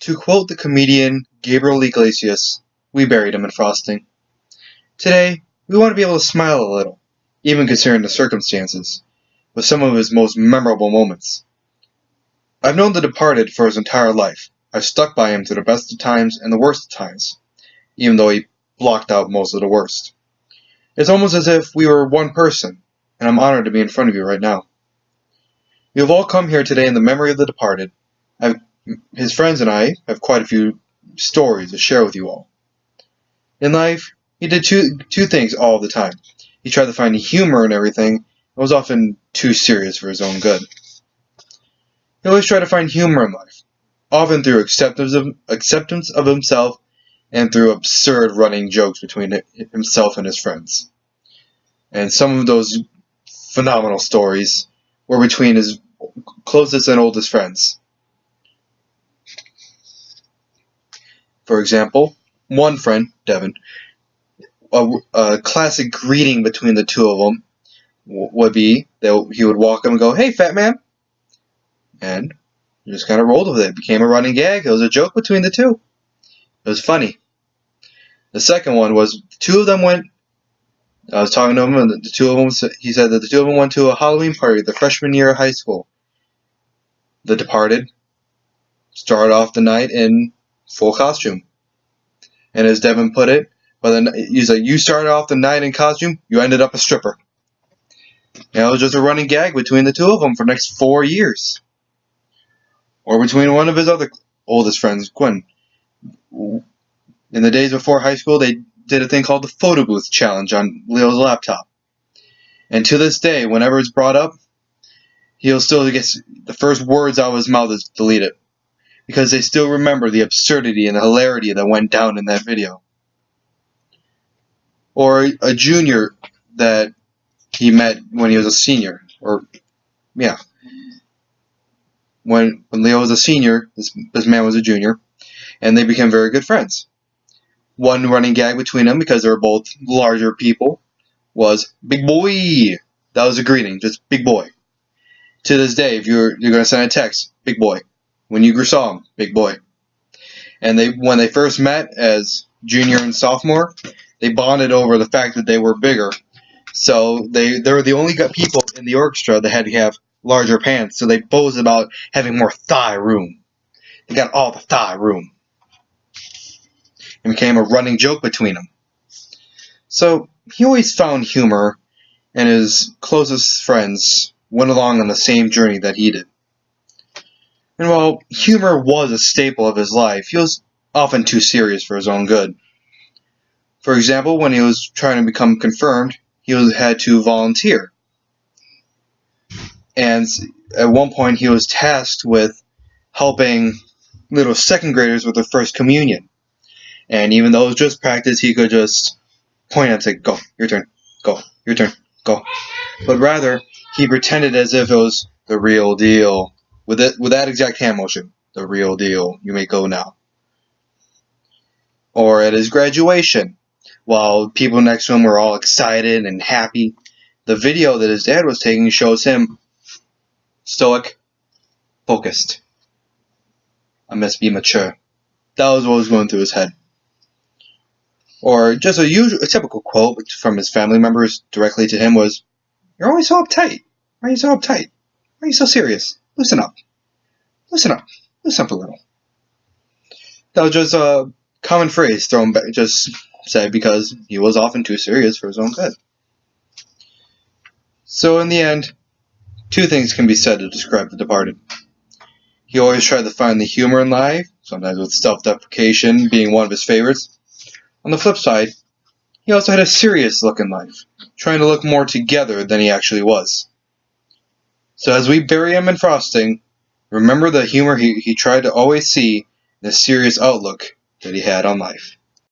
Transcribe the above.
To quote the comedian Gabriel Iglesias, we buried him in frosting. Today, we want to be able to smile a little, even considering the circumstances, with some of his most memorable moments. I've known the departed for his entire life. I've stuck by him through the best of times and the worst of times, even though he blocked out most of the worst. It's almost as if we were one person, and I'm honored to be in front of you right now. You have all come here today in the memory of the departed. His friends and I have quite a few stories to share with you all. In life, he did two things all the time. He tried to find humor in everything, and was often too serious for his own good. He always tried to find humor in life, often through acceptance of himself and through absurd running jokes between himself and his friends. And some of those phenomenal stories were between his closest and oldest friends. For example, one friend, Devin, a classic greeting between the two of them would be that he would walk up and go, "Hey, Fatman," and he just kind of rolled with it. It became a running gag. It was a joke between the two. It was funny. The second one was the two of them went. I was talking to him, and the two of them. He said that the two of them went to a Halloween party the freshman year of high school. The departed started off the night in full costume, and as Devin put it, he's like, "You started off the night in costume, you ended up a stripper." And it was just a running gag between the two of them for the next 4 years. Or between one of his other oldest friends, Gwen. In the days before high school, they did a thing called the photo booth challenge on Leo's laptop. And to this day, whenever it's brought up, he'll still get the first words out of his mouth is delete it. Because they still remember the absurdity and the hilarity that went down in that video. Or a junior that he met when he was a senior. When Leo was a senior, this man was a junior, and they became very good friends. One running gag between them, because they were both larger people, was "Big boy." That was a greeting, just "Big boy." To this day, if you're going to send a text, "Big boy." When you saw him, "Big boy." And when they first met as junior and sophomore, they bonded over the fact that they were bigger. So they were the only people in the orchestra that had to have larger pants. So they boasted about having more thigh room. They got all the thigh room. It became a running joke between them. So he always found humor, and his closest friends went along on the same journey that he did. And while humor was a staple of his life, he was often too serious for his own good. For example, when he was trying to become confirmed, he had to volunteer. And at one point, he was tasked with helping little second graders with their first communion. And even though it was just practice, he could just point and say, "Go, your turn, go, your turn, go." But rather, he pretended as if it was the real deal. With that exact hand motion, "The real deal, you may go now." Or at his graduation, while people next to him were all excited and happy, the video that his dad was taking shows him stoic, focused. "I must be mature." That was what was going through his head. Or just a typical quote from his family members directly to him was, "You're always so uptight. Why are you so uptight? Why are you so serious? Loosen up. Loosen up. Loosen up a little." That was just a common phrase thrown back, just said because he was often too serious for his own good. So in the end, two things can be said to describe the departed. He always tried to find the humor in life, sometimes with self-deprecation being one of his favorites. On the flip side, he also had a serious look in life, trying to look more together than he actually was. So as we bury him in frosting, remember the humor he tried to always see, and the serious outlook that he had on life.